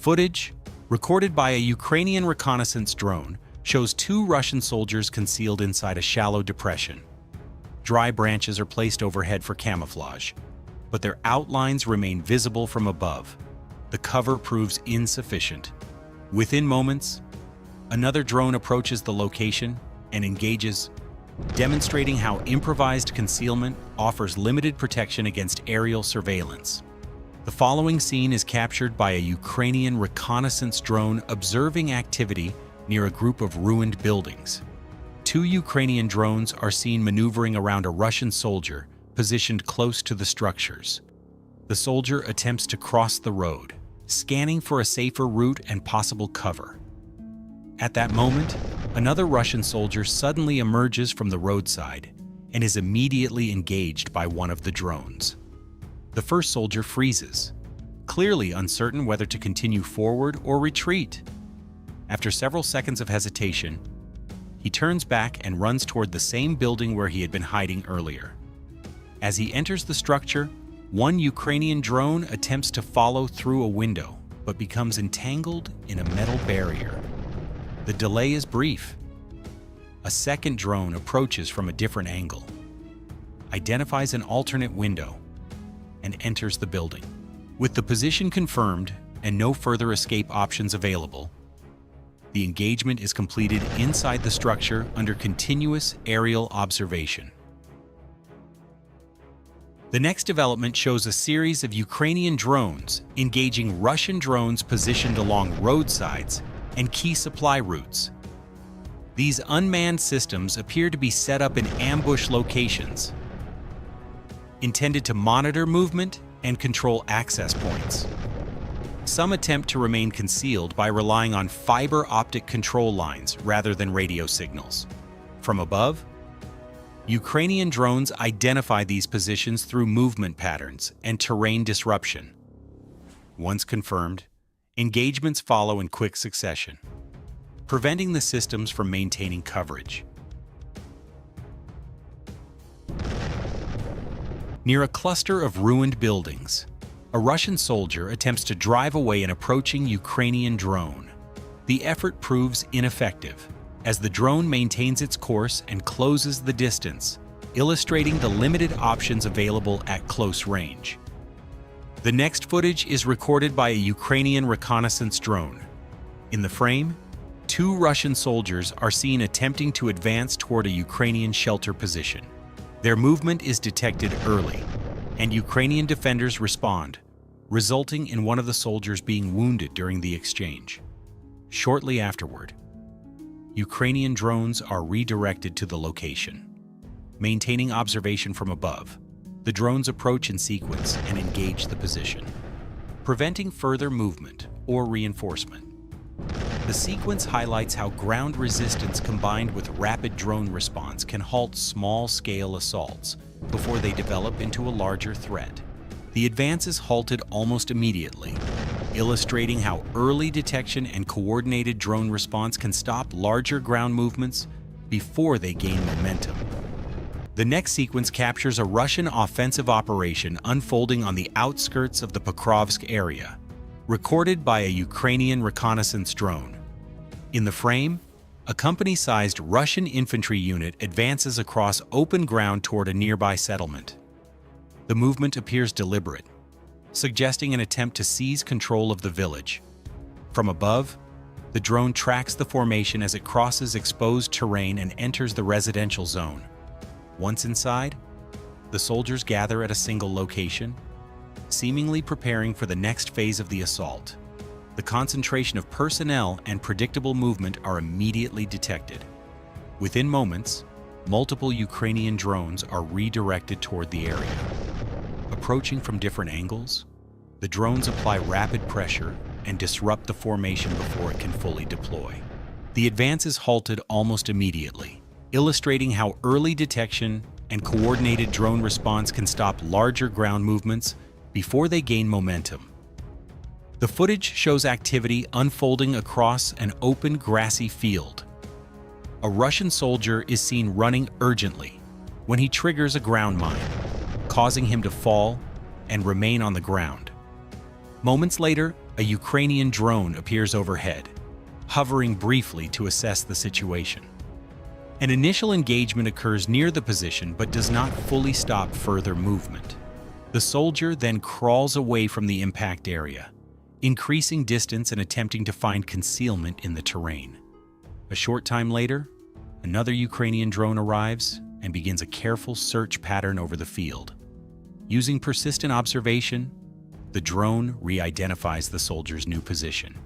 footage, recorded by a Ukrainian reconnaissance drone, shows two Russian soldiers concealed inside a shallow depression. Dry branches are placed overhead for camouflage, but their outlines remain visible from above. The cover proves insufficient. Within moments, another drone approaches the location and engages, demonstrating how improvised concealment offers limited protection against aerial surveillance. The following scene is captured by a Ukrainian reconnaissance drone observing activity near a group of ruined buildings. Two Ukrainian drones are seen maneuvering around a Russian soldier positioned close to the structures. The soldier attempts to cross the road, scanning for a safer route and possible cover. At that moment, another Russian soldier suddenly emerges from the roadside and is immediately engaged by one of the drones. The first soldier freezes, clearly uncertain whether to continue forward or retreat. After several seconds of hesitation, he turns back and runs toward the same building where he had been hiding earlier. As he enters the structure, one Ukrainian drone attempts to follow through a window, but becomes entangled in a metal barrier. The delay is brief. A second drone approaches from a different angle, identifies an alternate window, and enters the building. With the position confirmed and no further escape options available, the engagement is completed inside the structure under continuous aerial observation. The next development shows a series of Ukrainian drones engaging Russian drones positioned along roadsides and key supply routes. These unmanned systems appear to be set up in ambush locations, intended to monitor movement and control access points. Some attempt to remain concealed by relying on fiber optic control lines rather than radio signals. From above, Ukrainian drones identify these positions through movement patterns and terrain disruption. Once confirmed, engagements follow in quick succession, preventing the systems from maintaining coverage. Near a cluster of ruined buildings, a Russian soldier attempts to drive away an approaching Ukrainian drone. The effort proves ineffective, as the drone maintains its course and closes the distance, illustrating the limited options available at close range. The next footage is recorded by a Ukrainian reconnaissance drone. In the frame, two Russian soldiers are seen attempting to advance toward a Ukrainian shelter position. Their movement is detected early, and Ukrainian defenders respond, resulting in one of the soldiers being wounded during the exchange. Shortly afterward, Ukrainian drones are redirected to the location. Maintaining observation from above, the drones approach in sequence and engage the position, preventing further movement or reinforcement. The sequence highlights how ground resistance combined with rapid drone response can halt small-scale assaults before they develop into a larger threat. The advance is halted almost immediately, illustrating how early detection and coordinated drone response can stop larger ground movements before they gain momentum. The next sequence captures a Russian offensive operation unfolding on the outskirts of the Pokrovsk area, recorded by a Ukrainian reconnaissance drone. In the frame, a company-sized Russian infantry unit advances across open ground toward a nearby settlement. The movement appears deliberate, suggesting an attempt to seize control of the village. From above, the drone tracks the formation as it crosses exposed terrain and enters the residential zone. Once inside, the soldiers gather at a single location, seemingly preparing for the next phase of the assault. The concentration of personnel and predictable movement are immediately detected. Within moments, multiple Ukrainian drones are redirected toward the area. Approaching from different angles, the drones apply rapid pressure and disrupt the formation before it can fully deploy. The advance is halted almost immediately, illustrating how early detection and coordinated drone response can stop larger ground movements before they gain momentum. The footage shows activity unfolding across an open grassy field. A Russian soldier is seen running urgently when he triggers a ground mine, causing him to fall and remain on the ground. Moments later, a Ukrainian drone appears overhead, hovering briefly to assess the situation. An initial engagement occurs near the position but does not fully stop further movement. The soldier then crawls away from the impact area, increasing distance and attempting to find concealment in the terrain. A short time later, another Ukrainian drone arrives and begins a careful search pattern over the field. Using persistent observation, the drone re-identifies the soldier's new position.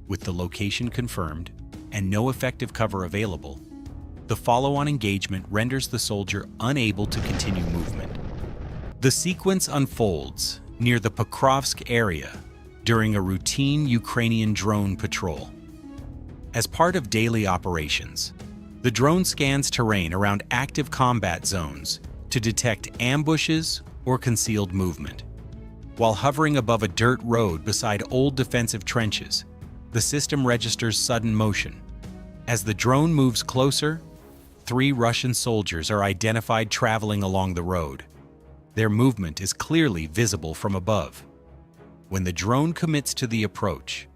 With the location confirmed and no effective cover available, the follow-on engagement renders the soldier unable to continue movement. The sequence unfolds near the Pokrovsk area during a routine Ukrainian drone patrol. As part of daily operations, the drone scans terrain around active combat zones to detect ambushes or concealed movement. While hovering above a dirt road beside old defensive trenches, the system registers sudden motion. As the drone moves closer, 3 Russian soldiers are identified traveling along the road. Their movement is clearly visible from above. When the drone commits to the approach,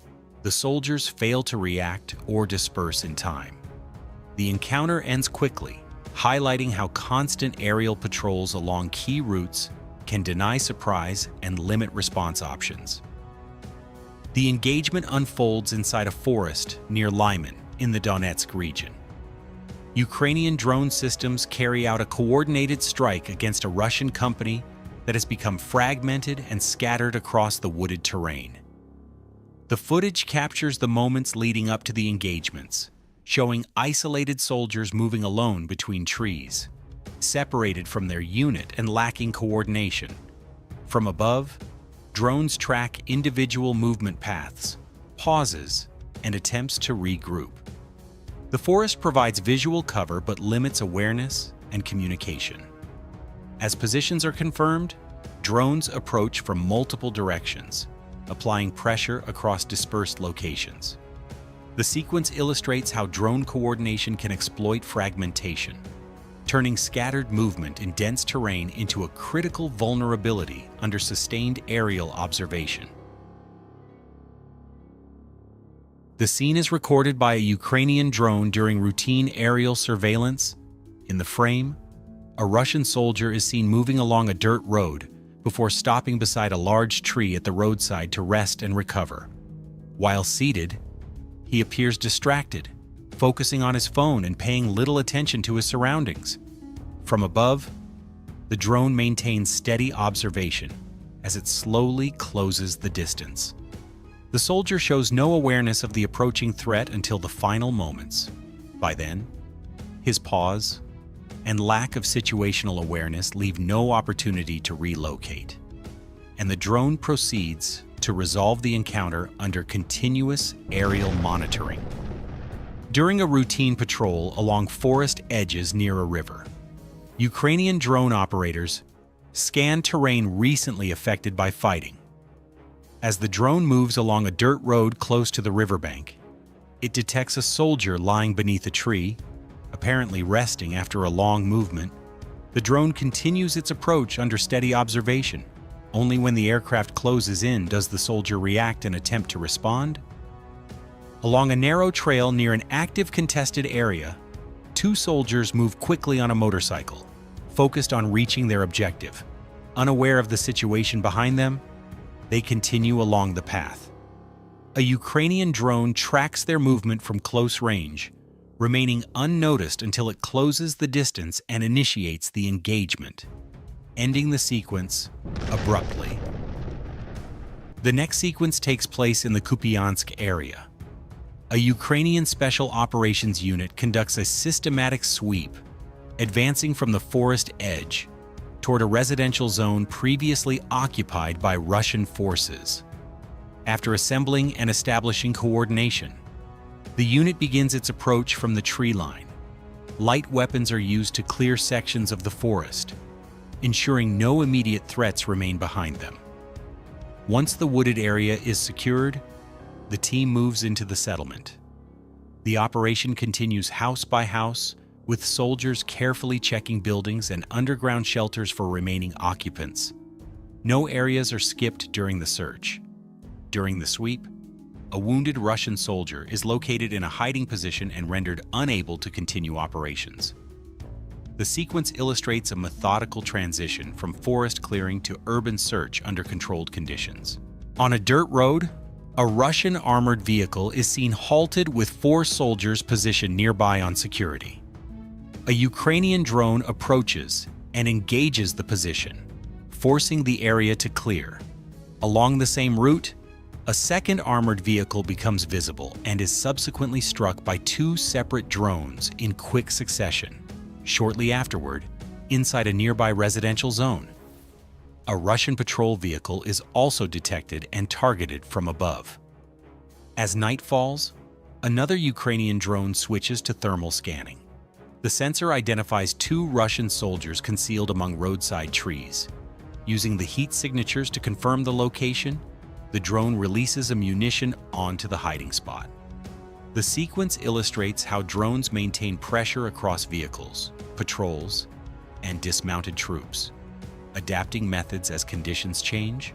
the soldiers fail to react or disperse in time. The encounter ends quickly, highlighting how constant aerial patrols along key routes can deny surprise and limit response options. The engagement unfolds inside a forest near Lyman in the Donetsk region. Ukrainian drone systems carry out a coordinated strike against a Russian company that has become fragmented and scattered across the wooded terrain. The footage captures the moments leading up to the engagements, showing isolated soldiers moving alone between trees, separated from their unit and lacking coordination. From above, drones track individual movement paths, pauses, and attempts to regroup. The forest provides visual cover but limits awareness and communication. As positions are confirmed, drones approach from multiple directions, applying pressure across dispersed locations. The sequence illustrates how drone coordination can exploit fragmentation, turning scattered movement in dense terrain into a critical vulnerability under sustained aerial observation. The scene is recorded by a Ukrainian drone during routine aerial surveillance. In the frame, a Russian soldier is seen moving along a dirt road before stopping beside a large tree at the roadside to rest and recover. While seated, he appears distracted, focusing on his phone and paying little attention to his surroundings. From above, the drone maintains steady observation as it slowly closes the distance. The soldier shows no awareness of the approaching threat until the final moments. By then, his pause and lack of situational awareness leave no opportunity to relocate, and the drone proceeds to resolve the encounter under continuous aerial monitoring. During a routine patrol along forest edges near a river, Ukrainian drone operators scan terrain recently affected by fighting. As the drone moves along a dirt road close to the riverbank, it detects a soldier lying beneath a tree, apparently resting after a long movement. The drone continues its approach under steady observation. Only when the aircraft closes in does the soldier react and attempt to respond. Along a narrow trail near an active contested area, 2 soldiers move quickly on a motorcycle, focused on reaching their objective. Unaware of the situation behind them, they continue along the path. A Ukrainian drone tracks their movement from close range, remaining unnoticed until it closes the distance and initiates the engagement, ending the sequence abruptly. The next sequence takes place in the Kupiansk area. A Ukrainian Special Operations Unit conducts a systematic sweep, advancing from the forest edge toward a residential zone previously occupied by Russian forces. After assembling and establishing coordination, the unit begins its approach from the tree line. Light weapons are used to clear sections of the forest, ensuring no immediate threats remain behind them. Once the wooded area is secured, the team moves into the settlement. The operation continues house by house, with soldiers carefully checking buildings and underground shelters for remaining occupants. No areas are skipped during the search. During the sweep, a wounded Russian soldier is located in a hiding position and rendered unable to continue operations. The sequence illustrates a methodical transition from forest clearing to urban search under controlled conditions. On a dirt road, a Russian armored vehicle is seen halted with 4 soldiers positioned nearby on security. A Ukrainian drone approaches and engages the position, forcing the area to clear. Along the same route, a second armored vehicle becomes visible and is subsequently struck by 2 separate drones in quick succession. Shortly afterward, inside a nearby residential zone, a Russian patrol vehicle is also detected and targeted from above. As night falls, another Ukrainian drone switches to thermal scanning. The sensor identifies 2 Russian soldiers concealed among roadside trees. Using the heat signatures to confirm the location, the drone releases a munition onto the hiding spot. The sequence illustrates how drones maintain pressure across vehicles, patrols, and dismounted troops, adapting methods as conditions change